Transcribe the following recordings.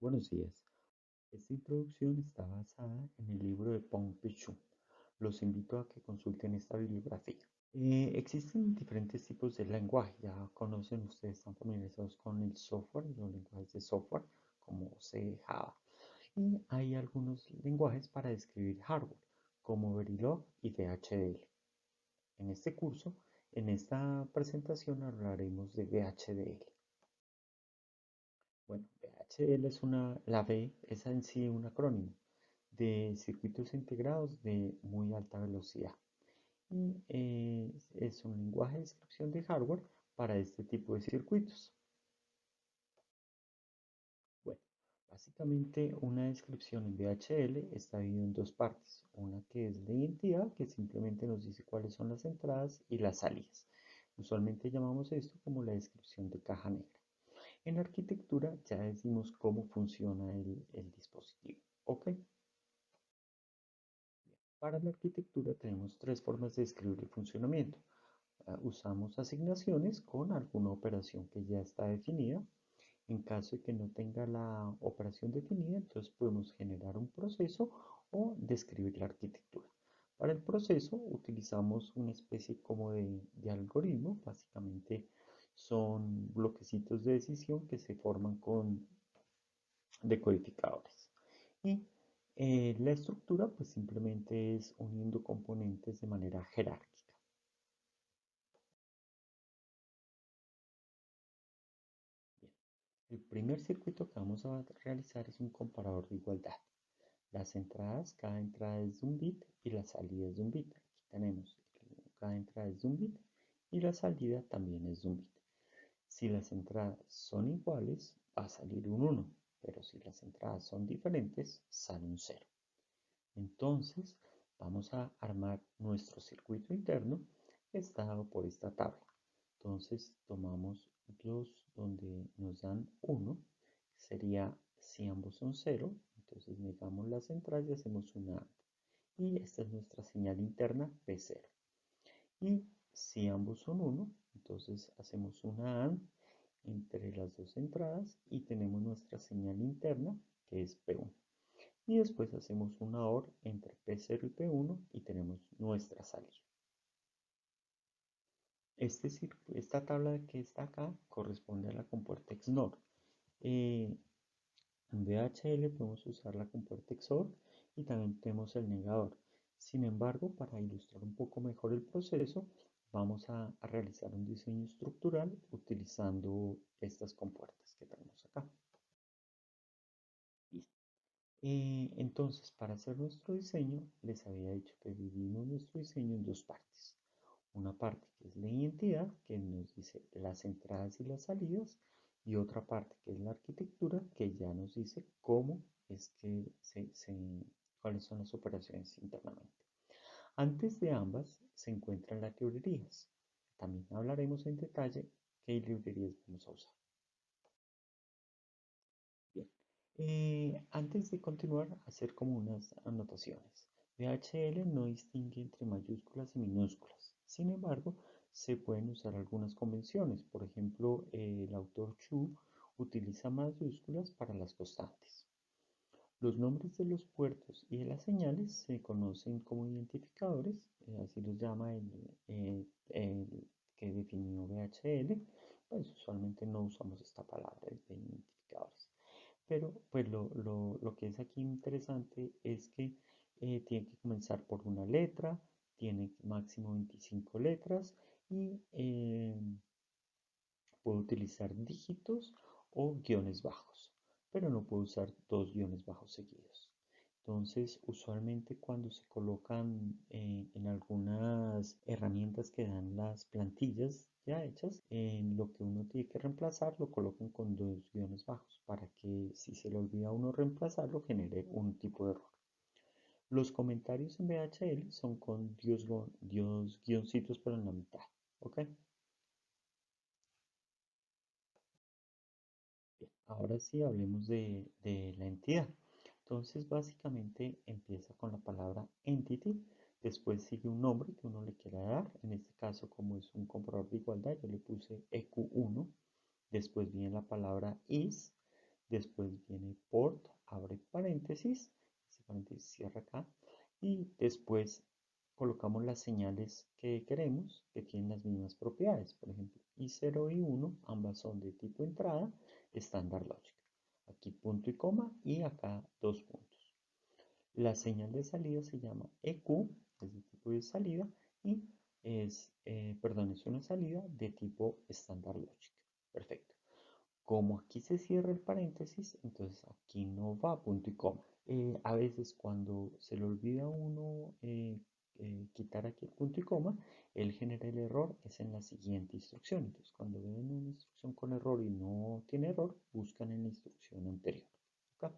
Buenos días. Esta introducción está basada en el libro de Pong Pichu. Los invito a que consulten esta bibliografía. Existen diferentes tipos de lenguaje. Ya conocen ustedes, están familiarizados con el software, los lenguajes de software como C, Java. Y hay algunos lenguajes para describir hardware, como Verilog y VHDL. En este curso, en esta presentación hablaremos de VHDL. Bueno, VHDL la V es en sí un acrónimo de circuitos integrados de muy alta velocidad. Y es un lenguaje de descripción de hardware para este tipo de circuitos. Bueno, básicamente una descripción en VHL está dividida en dos partes. Una que es la identidad, que simplemente nos dice cuáles son las entradas y las salidas. Usualmente llamamos esto como la descripción de caja negra. En arquitectura ya decimos cómo funciona el dispositivo. ¿Ok? Para la arquitectura tenemos tres formas de describir el funcionamiento. Usamos asignaciones con alguna operación que ya está definida. En caso de que no tenga la operación definida, entonces podemos generar un proceso o describir la arquitectura. Para el proceso utilizamos una especie como de algoritmo, básicamente son bloquecitos de decisión que se forman con decodificadores. Y la estructura pues simplemente es uniendo componentes de manera jerárquica. Bien. El primer circuito que vamos a realizar es un comparador de igualdad. Las entradas, cada entrada es de un bit y la salida es de un bit. Aquí tenemos, cada entrada es de un bit y la salida también es de un bit. Si las entradas son iguales, va a salir un 1, pero si las entradas son diferentes, sale un 0. Entonces, vamos a armar nuestro circuito interno que está dado por esta tabla. Entonces, tomamos los donde nos dan 1, sería si ambos son 0, entonces negamos las entradas y hacemos una AND. Y esta es nuestra señal interna P0. Y si ambos son 1, entonces hacemos una AND entre las dos entradas y tenemos nuestra señal interna que es P1. Y después hacemos una OR entre P0 y P1 y tenemos nuestra salida. Esta tabla que está acá corresponde a la compuerta XNOR. En VHL podemos usar la compuerta XOR y también tenemos el negador. Sin embargo, para ilustrar un poco mejor el proceso, vamos a realizar un diseño estructural utilizando estas compuertas que tenemos acá. Listo. Entonces, para hacer nuestro diseño, les había dicho que dividimos nuestro diseño en dos partes. Una parte que es la identidad, que nos dice las entradas y las salidas, y otra parte que es la arquitectura, que ya nos dice cómo es que cuáles son las operaciones internamente. Antes de ambas se encuentran las librerías. También hablaremos en detalle qué librerías vamos a usar. Bien. Antes de continuar, hacer como unas anotaciones. VHL no distingue entre mayúsculas y minúsculas. Sin embargo, se pueden usar algunas convenciones. Por ejemplo, el autor Chu utiliza mayúsculas para las constantes. Los nombres de los puertos y de las señales se conocen como identificadores, así los llama el que definió VHL. Pues usualmente no usamos esta palabra de identificadores. Pero pues lo que es aquí interesante es que tiene que comenzar por una letra, tiene máximo 25 letras y puede utilizar dígitos o guiones bajos, pero no puede usar dos guiones bajos seguidos. Entonces, usualmente cuando se colocan en algunas herramientas que dan las plantillas ya hechas, en lo que uno tiene que reemplazar lo colocan con dos guiones bajos para que si se le olvida a uno reemplazarlo genere un tipo de error. Los comentarios en VHL son con Dios guioncitos pero en la mitad, ¿ok? Bien, ahora sí hablemos de la entidad. Entonces, básicamente empieza con la palabra entity, después sigue un nombre que uno le quiera dar. En este caso, como es un comparador de igualdad, yo le puse EQ1. Después viene la palabra is, Después viene port, abre paréntesis, ese paréntesis cierra acá, y después colocamos las señales que queremos que tienen las mismas propiedades. Por ejemplo, i0 y 1, ambas son de tipo entrada, estándar logic. Aquí punto y coma y acá dos puntos. La señal de salida se llama EQ, es de tipo de salida, y es una salida de tipo estándar logic. Perfecto. Como aquí se cierra el paréntesis, entonces aquí no va punto y coma. A veces cuando se le olvida a uno quitar aquí el punto y coma, él genera el error, es en la siguiente instrucción. Entonces cuando ven una instrucción con error y no tiene error, buscan en la instrucción anterior. ¿Okay?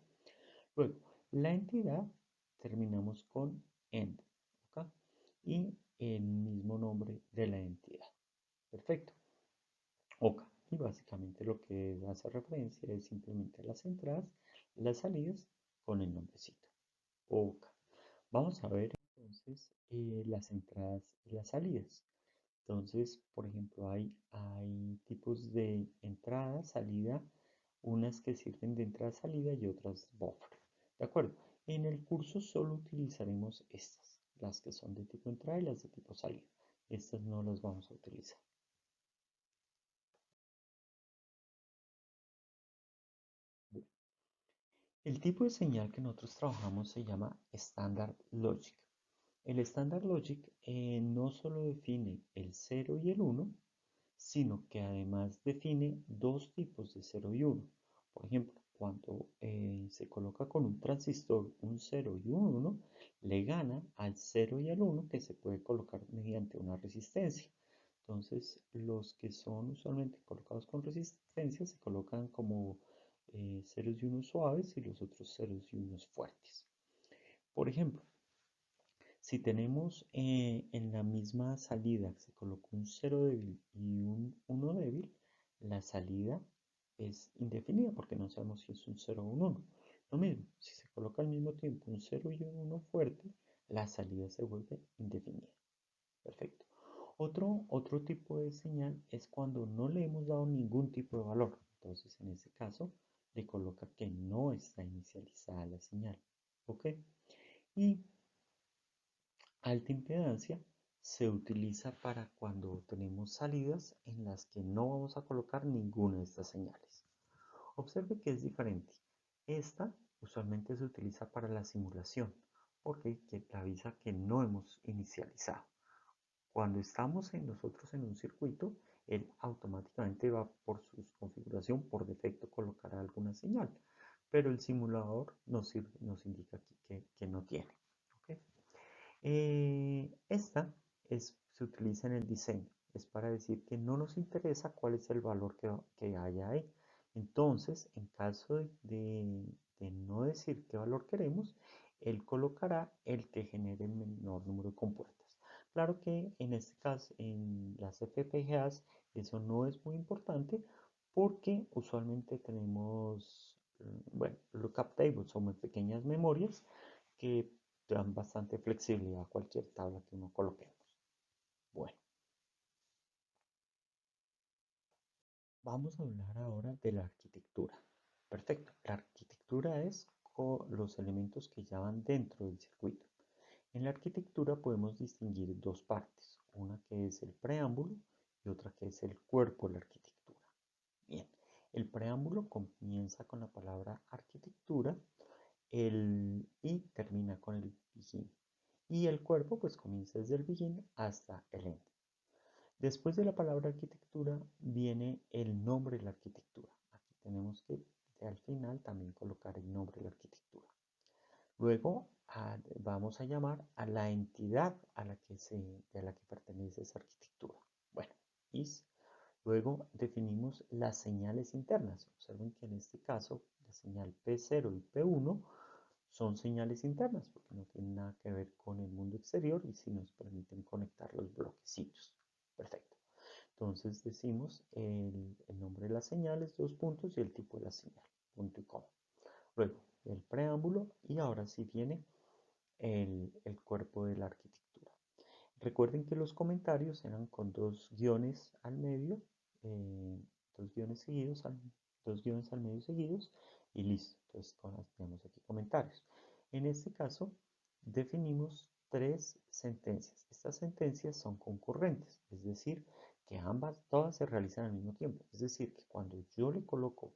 Luego, la entidad terminamos con end. ¿Okay? Y el mismo nombre de la entidad. Perfecto. OK. Y básicamente lo que hace referencia es simplemente las entradas, las salidas con el nombrecito. OK. Vamos a ver entonces las entradas y las salidas. Entonces, por ejemplo, hay tipos de entrada, salida, unas que sirven de entrada, salida y otras buffer. ¿De acuerdo? En el curso solo utilizaremos estas, las que son de tipo entrada y las de tipo salida. Estas no las vamos a utilizar. El tipo de señal que nosotros trabajamos se llama Standard Logic. El Standard Logic no solo define el 0 y el 1, sino que además define dos tipos de 0 y 1. Por ejemplo, cuando se coloca con un transistor un 0 y un 1, le gana al 0 y al 1 que se puede colocar mediante una resistencia. Entonces, los que son usualmente colocados con resistencia se colocan como ceros y unos suaves y los otros ceros y unos fuertes. Por ejemplo, si tenemos en la misma salida, se colocó un 0 débil y un 1 débil, la salida es indefinida porque no sabemos si es un 0 o un 1. Lo mismo, si se coloca al mismo tiempo un 0 y un 1 fuerte, la salida se vuelve indefinida. Perfecto. Otro tipo de señal es cuando no le hemos dado ningún tipo de valor. Entonces, en ese caso, le coloca que no está inicializada la señal. ¿Ok? Y alta impedancia se utiliza para cuando tenemos salidas en las que no vamos a colocar ninguna de estas señales. Observe que es diferente. Esta usualmente se utiliza para la simulación porque avisa que no hemos inicializado. Cuando estamos nosotros en un circuito, él automáticamente va por su configuración, por defecto colocará alguna señal, pero el simulador nos indica aquí que no tiene. ¿Okay? Esta se utiliza en el diseño, es para decir que no nos interesa cuál es el valor que haya ahí. Entonces, en caso de no decir qué valor queremos, él colocará el que genere el menor número de compuertas. Claro que en este caso, en las FPGAs, eso no es muy importante porque usualmente tenemos, bueno, lookup tables, son muy pequeñas memorias que dan bastante flexibilidad a cualquier tabla que uno coloquemos. Bueno, vamos a hablar ahora de la arquitectura. Perfecto, la arquitectura es los elementos que ya van dentro del circuito. En la arquitectura podemos distinguir dos partes, una que es el preámbulo y otra que es el cuerpo de la arquitectura. Bien, el preámbulo comienza con la palabra arquitectura y termina con el begin. Y el cuerpo pues comienza desde el begin hasta el end. Después de la palabra arquitectura viene el nombre de la arquitectura. Aquí tenemos que al final también colocar el nombre de la arquitectura. Luego vamos a llamar a la entidad de la que pertenece esa arquitectura. Bueno, is. Luego definimos las señales internas. Observen que en este caso la señal P0 y P1 son señales internas porque no tienen nada que ver con el mundo exterior y sí nos permiten conectar los bloquecitos. Perfecto. Entonces decimos el nombre de las señales, dos puntos, y el tipo de la señal, punto y coma. Luego el preámbulo y ahora sí viene el cuerpo de la arquitectura. Recuerden que los comentarios eran con dos guiones al medio, dos guiones al medio seguidos, y listo. Entonces tenemos aquí comentarios. En este caso, definimos tres sentencias. Estas sentencias son concurrentes, es decir, que todas se realizan al mismo tiempo. Es decir, que cuando yo le coloco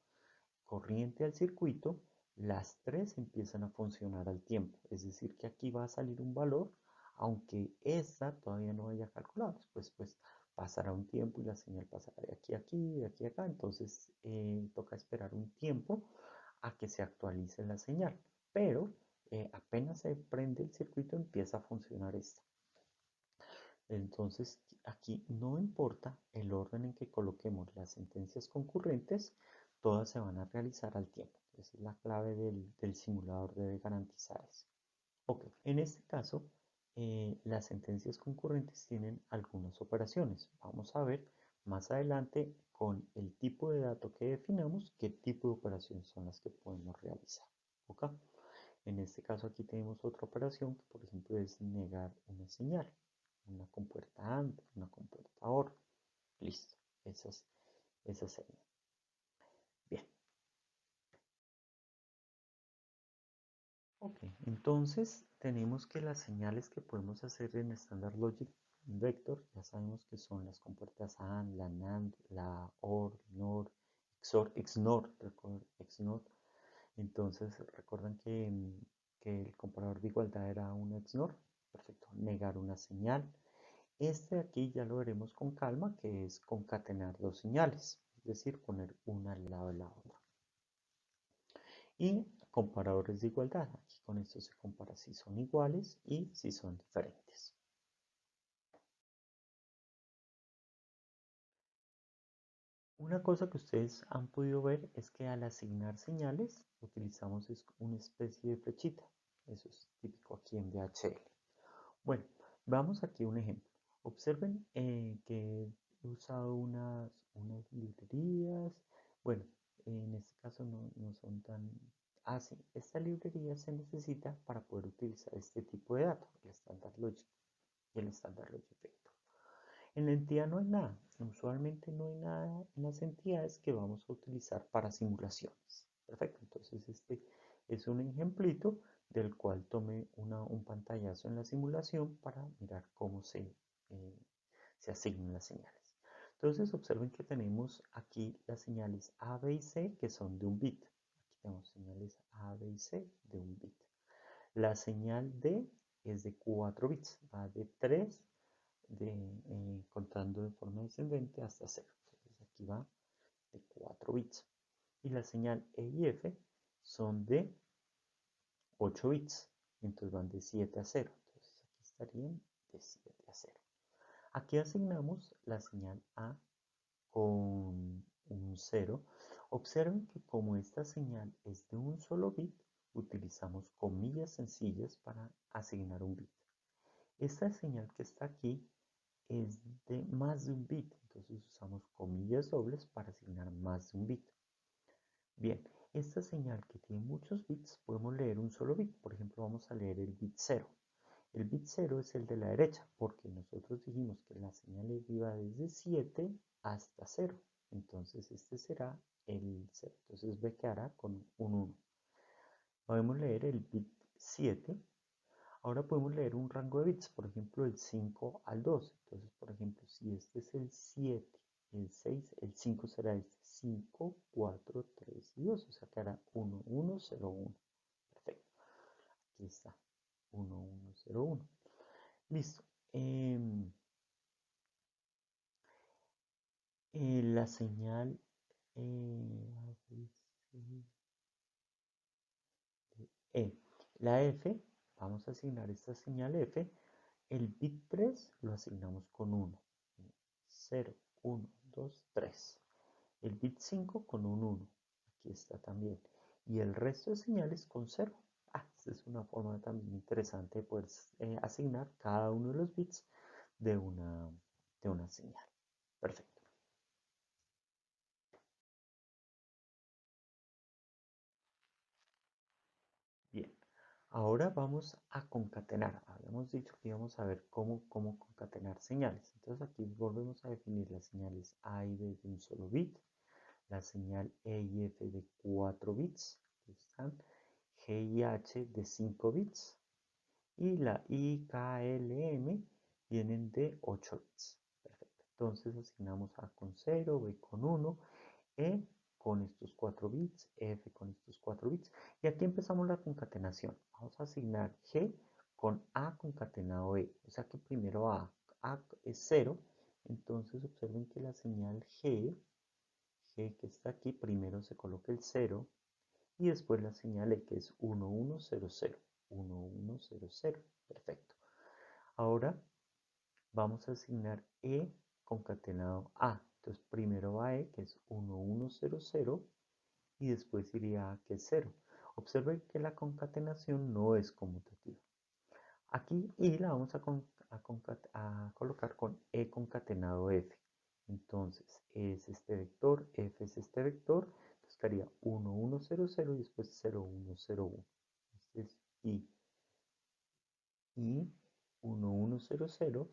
corriente al circuito, las tres empiezan a funcionar al tiempo. Es decir, que aquí va a salir un valor, aunque esta todavía no haya calculado. Después, pues pasará un tiempo y la señal pasará de aquí a aquí, de aquí a acá. Entonces, toca esperar un tiempo a que se actualice la señal. Pero apenas se prende el circuito, empieza a funcionar esta. Entonces, aquí no importa el orden en que coloquemos las sentencias concurrentes, todas se van a realizar al tiempo. Esa es la clave del simulador, debe garantizar eso. Ok, en este caso, las sentencias concurrentes tienen algunas operaciones. Vamos a ver más adelante con el tipo de dato que definamos, qué tipo de operaciones son las que podemos realizar. ¿Ok? En este caso aquí tenemos otra operación que por ejemplo es negar una señal, una compuerta AND, una compuerta OR. Listo, esa señal. Bien, ok, entonces tenemos que las señales que podemos hacer en Standard Logic Vector, ya sabemos que son las compuertas AND, la NAND, la OR, NOR, XOR, XNOR, XNOR. Entonces recuerdan que el comparador de igualdad era un XNOR. Perfecto, negar una señal. Este de aquí ya lo veremos con calma, que es concatenar dos señales, es decir, poner una al lado de la otra. Y comparadores de igualdad. Aquí con esto se compara si son iguales y si son diferentes. Una cosa que ustedes han podido ver es que al asignar señales utilizamos una especie de flechita. Eso es típico aquí en DHL. Bueno, vamos aquí a un ejemplo. Observen que he usado unas librerías. Bueno, en este caso no son tan... Ah, sí, esta librería se necesita para poder utilizar este tipo de datos, el Standard Logic y el Standard Logic Vector. En la entidad no hay nada. Usualmente no hay nada en las entidades que vamos a utilizar para simulaciones. Perfecto. Entonces este es un ejemplito del cual tomé un pantallazo en la simulación para mirar cómo se asignan las señales. Entonces observen que tenemos aquí las señales A, B y C que son de un bit. Aquí tenemos señales A, B y C de un bit. La señal D es de 4 bits, va de 3 contando de forma descendente hasta 0. Entonces aquí va de 4 bits. Y la señal E y F son de 8 bits. Entonces van de 7 a 0. Entonces aquí estarían de 7 a 0. Aquí asignamos la señal A con un 0. Observen que como esta señal es de un solo bit, utilizamos comillas sencillas para asignar un bit. Esta señal que está aquí es de más de un bit, entonces usamos comillas dobles para asignar más de un bit. Bien, esta señal que tiene muchos bits podemos leer un solo bit. Por ejemplo, vamos a leer el bit 0. El bit 0 es el de la derecha porque nosotros dijimos que la señal iba desde 7 hasta 0. Entonces este será el 0. Entonces B quedará con un 1. Podemos leer el bit 7. Ahora podemos leer un rango de bits, por ejemplo, el 5 al 2. Entonces, por ejemplo, si este es el 7, el 6, el 5 será este. 5, 4, 3 y 2. O sea que hará 1, 1, 0, 1. Perfecto. Aquí está. 1, 1, 0, 1. Listo. La señal E. La F, vamos a asignar esta señal F. El bit 3 lo asignamos con 1. 0, 1, 2, 3. El bit 5 con un 1. Aquí está también. Y el resto de señales con 0. Esta es una forma también interesante de poder asignar cada uno de los bits de una señal. Perfecto. Bien. Ahora vamos a concatenar. Habíamos dicho que íbamos a ver cómo concatenar señales. Entonces aquí volvemos a definir las señales A y B de un solo bit, la señal E y F de 4 bits, están G y H de 5 bits y la I, K, L, M vienen de 8 bits. Perfecto. Entonces asignamos A con 0, B con 1, E con estos 4 bits, F con estos 4 bits. Y aquí empezamos la concatenación. Vamos a asignar G con A concatenado E. O sea que primero A es 0. Entonces observen que la señal G que está aquí, primero se coloca el 0 y después la señal E que es 1100. 1100. Perfecto. Ahora vamos a asignar E concatenado A. Entonces primero va E que es 1100 y después iría A que es 0. Observen que la concatenación no es conmutativa. Aquí I la vamos a colocar con E concatenado F. Entonces E es este vector, F es este vector, entonces quedaría 1100 y después 0101. Este es I 1100,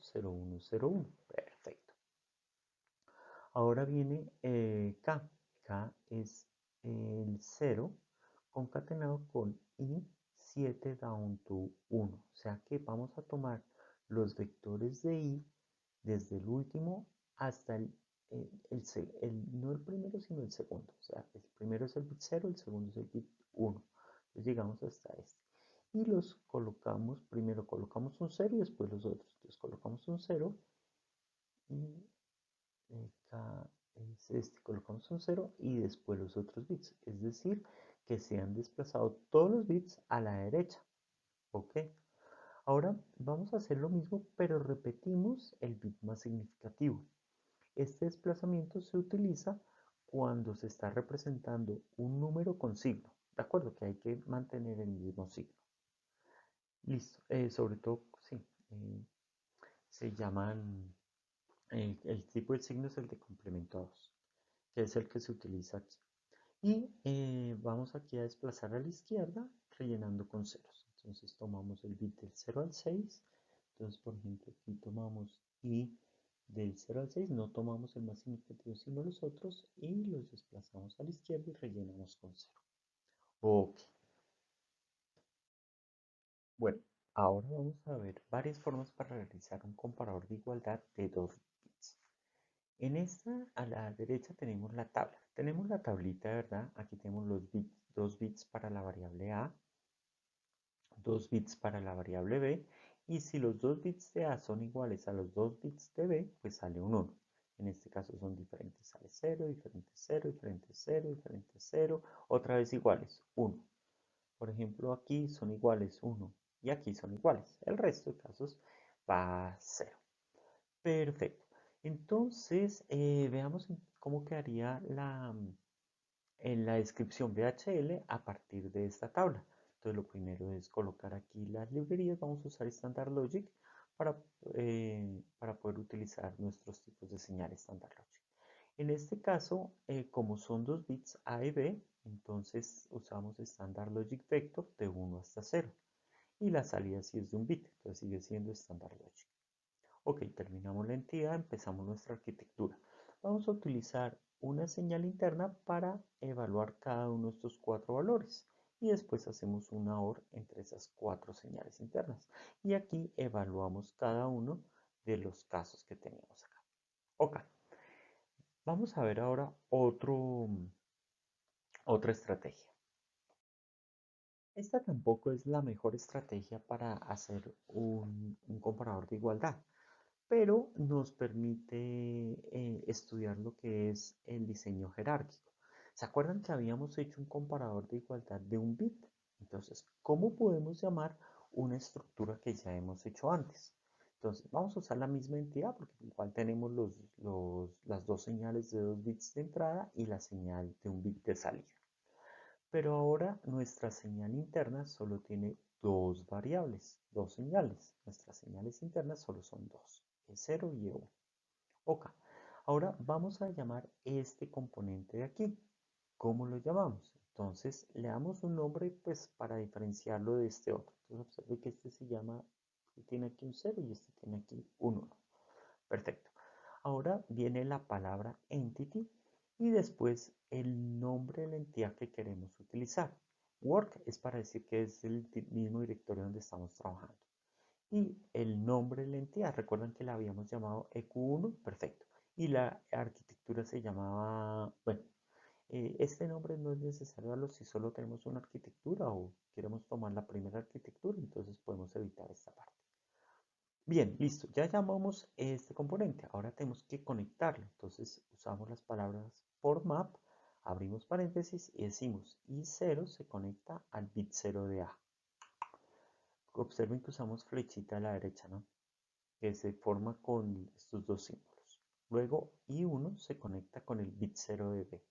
0101. Perfecto. Ahora viene K. K es el 0 concatenado con I 7 down to 1. O sea que vamos a tomar los vectores de I desde el último hasta no el primero, sino el segundo. O sea, el primero es el bit 0, el segundo es el bit 1. Entonces llegamos hasta este. Y los colocamos, primero colocamos un 0 y después los otros. Entonces colocamos un 0 y acá es este, colocamos un 0 y después los otros bits. Es decir, que se han desplazado todos los bits a la derecha. ¿Ok? Ahora vamos a hacer lo mismo, pero repetimos el bit más significativo. Este desplazamiento se utiliza cuando se está representando un número con signo. ¿De acuerdo? Que hay que mantener el mismo signo. Listo. Sobre todo, sí. Se llaman, el tipo de signo es el de complemento 2, que es el que se utiliza aquí. Y vamos aquí a desplazar a la izquierda rellenando con ceros. Entonces tomamos el bit del 0 al 6. Entonces, por ejemplo, aquí tomamos I del 0 al 6, no tomamos el más significativo sino los otros y los desplazamos a la izquierda y rellenamos con 0. Ok, bueno, ahora vamos a ver varias formas para realizar un comparador de igualdad de dos bits. En esta, a la derecha tenemos la tabla. Tenemos la tablita, ¿verdad? Aquí tenemos los bits, 2 bits para la variable A, 2 bits para la variable B, y si los 2 bits de A son iguales a los 2 bits de B, pues sale un 1. En este caso son diferentes, sale 0, diferente 0, diferente 0, diferente 0, otra vez iguales, 1. Por ejemplo, aquí son iguales 1 y aquí son iguales. El resto de casos va a 0. Perfecto. Entonces, veamos cómo quedaría en la descripción VHL a partir de esta tabla. Entonces lo primero es colocar aquí las librerías. Vamos a usar Standard Logic para poder utilizar nuestros tipos de señal Standard Logic. En este caso, como son 2 bits A y B, entonces usamos Standard Logic Vector de 1 hasta 0. Y la salida sí es de un bit, entonces sigue siendo Standard Logic. Ok, terminamos la entidad, empezamos nuestra arquitectura. Vamos a utilizar una señal interna para evaluar cada uno de estos 4 valores. Y después hacemos una OR entre esas 4 señales internas. Y aquí evaluamos cada uno de los casos que teníamos acá. Ok, vamos a ver ahora otra estrategia. Esta tampoco es la mejor estrategia para hacer un comparador de igualdad, pero nos permite estudiar lo que es el diseño jerárquico. ¿Se acuerdan que habíamos hecho un comparador de igualdad de un bit? Entonces, ¿cómo podemos llamar una estructura que ya hemos hecho antes? Entonces, vamos a usar la misma entidad porque igual tenemos las dos señales de 2 bits de entrada y la señal de un bit de salida. Pero ahora nuestra señal interna solo tiene dos variables, dos señales. Nuestras señales internas solo son dos, E0 y E1. Ok, ahora vamos a llamar este componente de aquí. ¿Cómo lo llamamos? Entonces le damos un nombre pues para diferenciarlo de este otro. Entonces observe que este se llama, tiene aquí un 0 y este tiene aquí un 1. Perfecto. Ahora viene la palabra entity y después el nombre de la entidad que queremos utilizar. Work es para decir que es el mismo directorio donde estamos trabajando. Y el nombre de la entidad, recuerdan que la habíamos llamado EQ1, perfecto. Y la arquitectura se llamaba, bueno, este nombre no es necesario darlo si solo tenemos una arquitectura o queremos tomar la primera arquitectura, entonces podemos evitar esta parte. Bien, listo, ya llamamos este componente, ahora tenemos que conectarlo, entonces usamos las palabras for map, abrimos paréntesis y decimos i0 se conecta al bit 0 de A. Observen que usamos flechita a la derecha, ¿no? Que se forma con estos dos símbolos. Luego I1 se conecta con el bit 0 de B.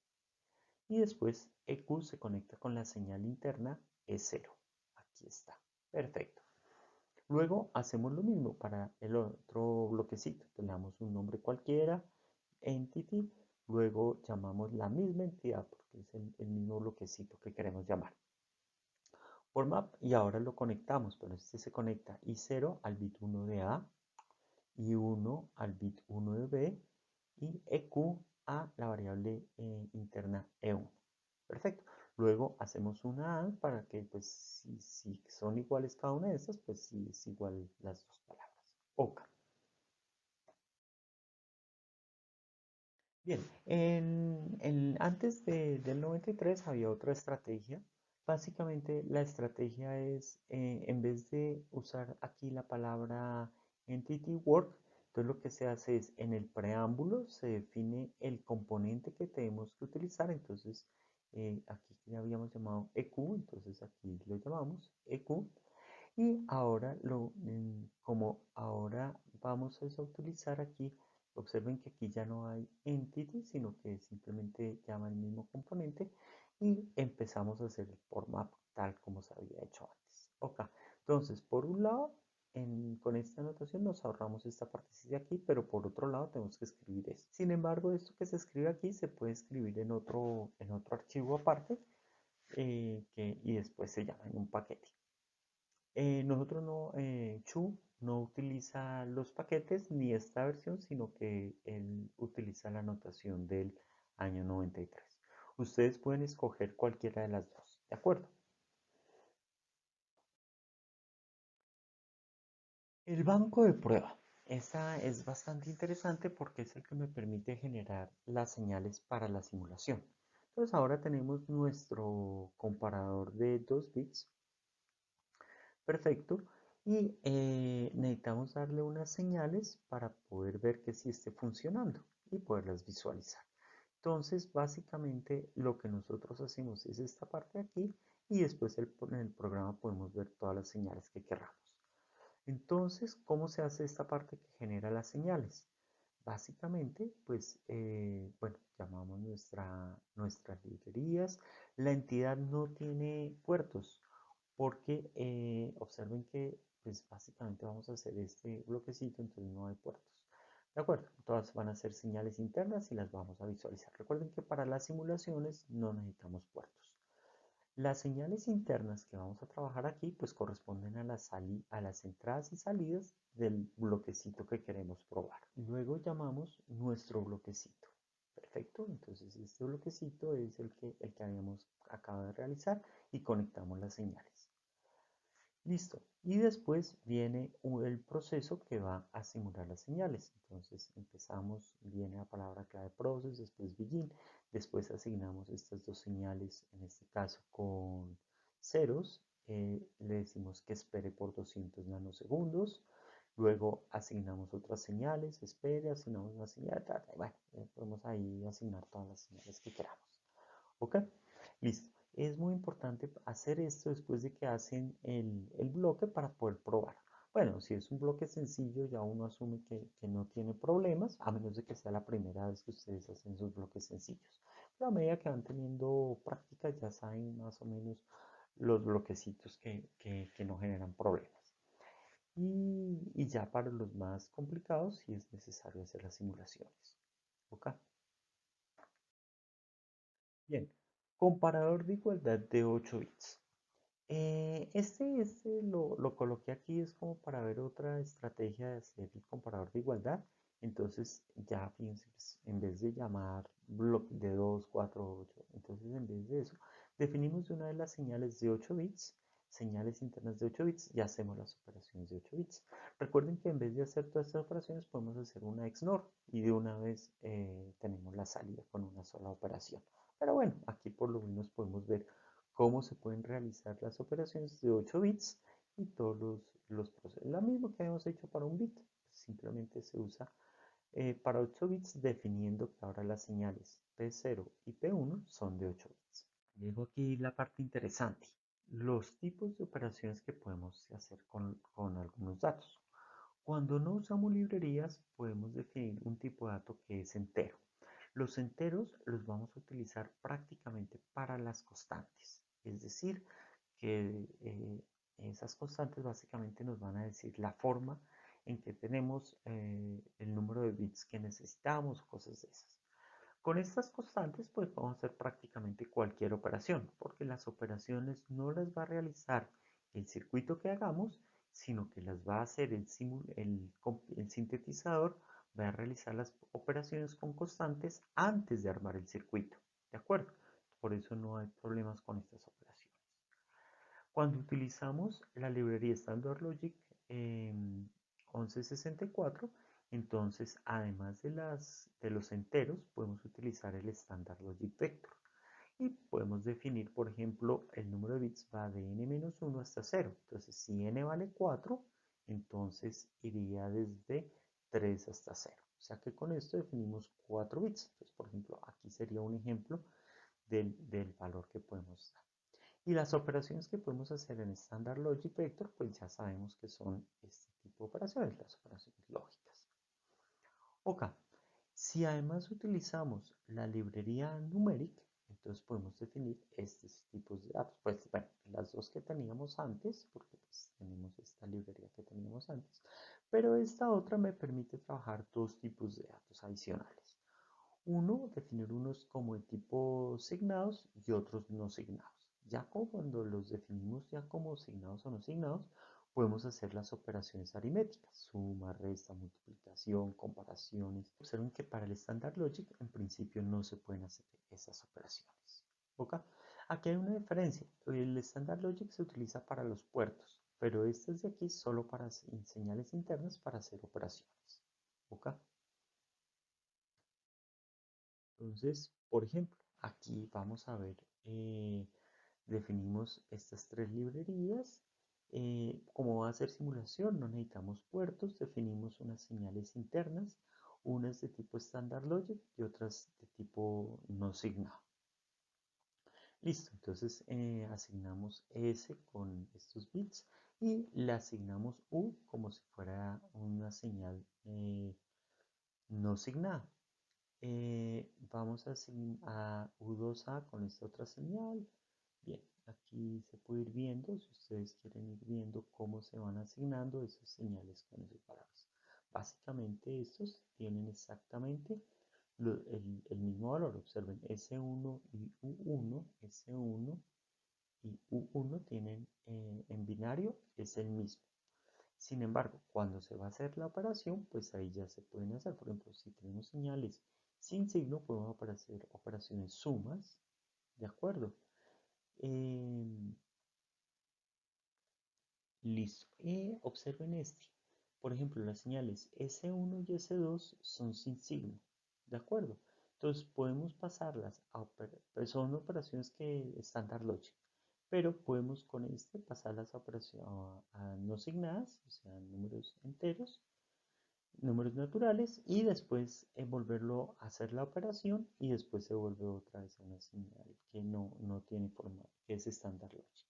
Y después EQ se conecta con la señal interna E0. Aquí está. Perfecto. Luego hacemos lo mismo para el otro bloquecito. Le damos un nombre cualquiera, entity. Luego llamamos la misma entidad porque es el mismo bloquecito que queremos llamar. Por map y ahora lo conectamos, pero este se conecta I0 al bit 1 de A, I1 al bit 1 de B y EQ a la variable interna E1. Perfecto. Luego hacemos una AND para que, pues, si son iguales cada una de estas, pues sí es igual las dos palabras. OK. Bien, antes del 93 había otra estrategia. Básicamente la estrategia es, en vez de usar aquí la palabra entity work, entonces lo que se hace es en el preámbulo se define el componente que tenemos que utilizar. Entonces aquí le habíamos llamado EQ, entonces aquí lo llamamos EQ. Y ahora, como ahora vamos a utilizar aquí, observen que aquí ya no hay entity, sino que simplemente llama el mismo componente y empezamos a hacer el for map tal como se había hecho antes. Ok, entonces por un lado, con esta anotación nos ahorramos esta partecita aquí, pero por otro lado tenemos que escribir esto. Sin embargo, esto que se escribe aquí se puede escribir en otro archivo aparte y después se llama en un paquete. Nosotros no, Chu no utiliza los paquetes ni esta versión, sino que él utiliza la anotación del año 93. Ustedes pueden escoger cualquiera de las dos, ¿de acuerdo? El banco de prueba. Esta es bastante interesante porque es el que me permite generar las señales para la simulación. Entonces ahora tenemos nuestro comparador de 2 bits. Perfecto. Y necesitamos darle unas señales para poder ver que sí esté funcionando y poderlas visualizar. Entonces, básicamente lo que nosotros hacemos es esta parte de aquí y después en el programa podemos ver todas las señales que queramos. Entonces, ¿cómo se hace esta parte que genera las señales? Básicamente, pues, bueno, llamamos nuestras librerías. La entidad no tiene puertos porque observen que, pues, básicamente vamos a hacer este bloquecito, entonces no hay puertos. ¿De acuerdo? Todas van a ser señales internas y las vamos a visualizar. Recuerden que para las simulaciones no necesitamos puertos. Las señales internas que vamos a trabajar aquí pues corresponden a las entradas y salidas del bloquecito que queremos probar. Luego llamamos nuestro bloquecito. Perfecto, entonces este bloquecito es el que habíamos acabado de realizar y conectamos las señales. Listo. Y después viene el proceso que va a simular las señales. Entonces empezamos, viene la palabra clave process, después begin, después asignamos estas dos señales, en este caso con ceros, le decimos que espere por 200 nanosegundos, luego asignamos otras señales, espere, asignamos una señal, bueno, podemos ahí asignar todas las señales que queramos. ¿Ok? Listo. Es muy importante hacer esto después de que hacen el bloque para poder probar. Bueno, si es un bloque sencillo, ya uno asume que no tiene problemas, a menos de que sea la primera vez que ustedes hacen sus bloques sencillos. Pero a medida que van teniendo práctica, ya saben más o menos los bloquecitos que no generan problemas. Y ya para los más complicados, sí es necesario hacer las simulaciones. ¿Ok? Bien, comparador de igualdad de 8 bits. Este lo coloqué aquí, es como para ver otra estrategia de hacer el comparador de igualdad. Entonces, ya fíjense, pues, en vez de llamar bloque de 2, 4, 8, entonces en vez de eso, Definimos una de las señales de 8 bits, señales internas de 8 bits, y hacemos las operaciones de 8 bits. Recuerden que en vez de hacer todas estas operaciones, podemos hacer una XNOR y de una vez tenemos la salida con una sola operación. Pero bueno, aquí por lo menos podemos ver cómo se pueden realizar las operaciones de 8 bits y todos los procesos. Lo mismo que hemos hecho para un bit, simplemente se usa para 8 bits definiendo que ahora las señales P0 y P1 son de 8 bits. Llego aquí la parte interesante, los tipos de operaciones que podemos hacer con algunos datos. Cuando no usamos librerías, podemos definir un tipo de dato que es entero. Los enteros los vamos a utilizar prácticamente para las constantes, es decir, que esas constantes básicamente nos van a decir la forma en que tenemos el número de bits que necesitamos, cosas de esas. Con estas constantes pues vamos a hacer prácticamente cualquier operación, porque las operaciones no las va a realizar el circuito que hagamos, sino que las va a hacer el sintetizador, va a realizar las operaciones con constantes antes de armar el circuito, ¿de acuerdo? Por eso no hay problemas con estas operaciones. Cuando utilizamos la librería Standard Logic 1164, entonces además de los enteros, podemos utilizar el Standard Logic Vector. Y podemos definir, por ejemplo, el número de bits va de n-1 hasta 0. Entonces, si n vale 4, entonces iría desde 3 hasta 0. O sea que con esto definimos 4 bits. Entonces, por ejemplo, aquí sería un ejemplo del valor que podemos dar. Y las operaciones que podemos hacer en Standard Logic Vector, pues ya sabemos que son este tipo de operaciones, las operaciones lógicas. Ok, si además utilizamos la librería numeric, entonces podemos definir estos tipos de datos. Pues bueno, las dos que teníamos antes, porque pues tenemos esta librería que teníamos antes, pero esta otra me permite trabajar dos tipos de datos adicionales. Uno, definir unos como de tipo signados y otros no signados. Ya cuando los definimos ya como signados o no signados, podemos hacer las operaciones aritméticas, suma, resta, multiplicación, comparaciones. Observen que para el Standard Logic en principio no se pueden hacer esas operaciones. ¿Ok? Aquí hay una diferencia. El Standard Logic se utiliza para los puertos, pero este es de aquí solo para señales internas para hacer operaciones. ¿Ok? Entonces, por ejemplo, aquí vamos a ver, definimos estas tres librerías. Como va a ser simulación, no necesitamos puertos, definimos unas señales internas, unas de tipo Standard Logic y otras de tipo no signado. Listo, entonces asignamos S con estos bits y le asignamos U como si fuera una señal no signada. Vamos a U2A con esta otra señal. Bien, aquí se puede ir viendo, si ustedes quieren ir viendo cómo se van asignando esas señales con esos valores. Básicamente estos tienen exactamente el mismo valor. Observen, S1 y U1, S1 y U1 tienen en binario, es el mismo. Sin embargo, cuando se va a hacer la operación, pues ahí ya se pueden hacer. Por ejemplo, si tenemos señales sin signo, podemos hacer operaciones sumas, ¿de acuerdo? Eh, listo. Y observen este. Por ejemplo, las señales S1 y S2 son sin signo, ¿de acuerdo? Entonces podemos pasarlas pues son operaciones que estándar logic, pero podemos con este pasarlas a operaciones no signadas, o sea, números enteros, números naturales y después volverlo a hacer la operación y después se vuelve otra vez una señal que no tiene forma, que es estándar logic.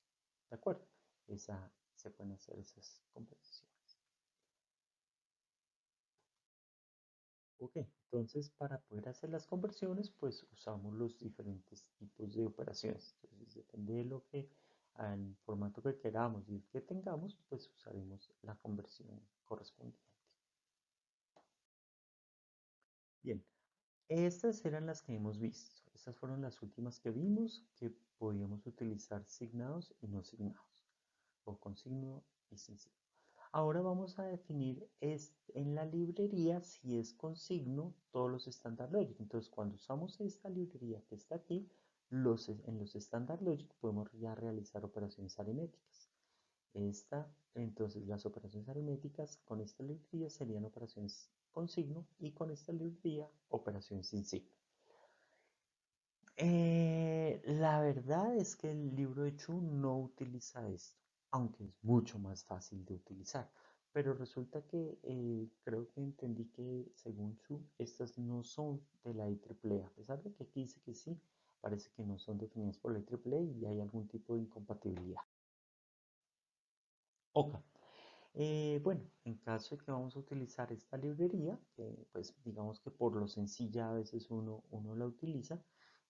¿De acuerdo? Se pueden hacer esas conversaciones. Ok, entonces para poder hacer las conversiones, pues usamos los diferentes tipos de operaciones. Entonces depende de lo que, al formato que queramos y el que tengamos, pues usaremos la conversión correspondiente. Bien, estas eran las que hemos visto. Estas fueron las últimas que vimos que podíamos utilizar signados y no signados, o con signo y sin signo. Ahora vamos a definir en la librería si es con signo todos los standard logic. Entonces, cuando usamos esta librería que está aquí, En los Standard Logic podemos ya realizar operaciones aritméticas. Entonces, las operaciones aritméticas con esta librería serían operaciones con signo y con esta librería operaciones sin signo. La verdad es que el libro de Chu no utiliza esto, aunque es mucho más fácil de utilizar. Pero resulta que creo que entendí que según Chu, estas no son de la IEEE. A pesar de que aquí dice que sí, parece que no son definidas por la IEEE y hay algún tipo de incompatibilidad. Ok. Bueno, en caso de que vamos a utilizar esta librería, pues digamos que por lo sencilla a veces uno la utiliza,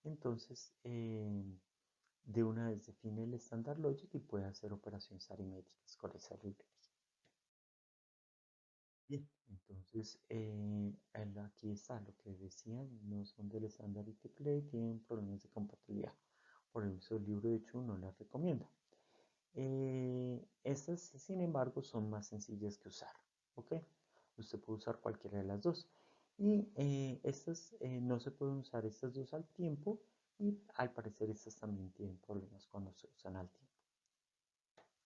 entonces de una vez define el Standard Logic y puede hacer operaciones aritméticas con esa librería. Bien, entonces aquí está lo que decían, no son del estándar IEEE y tienen problemas de compatibilidad. Por eso el libro de hecho no las recomienda. Estas, sin embargo, son más sencillas que usar. ¿Ok? Usted puede usar cualquiera de las dos. Y estas no se pueden usar estas dos al tiempo y al parecer estas también tienen problemas cuando se usan al tiempo.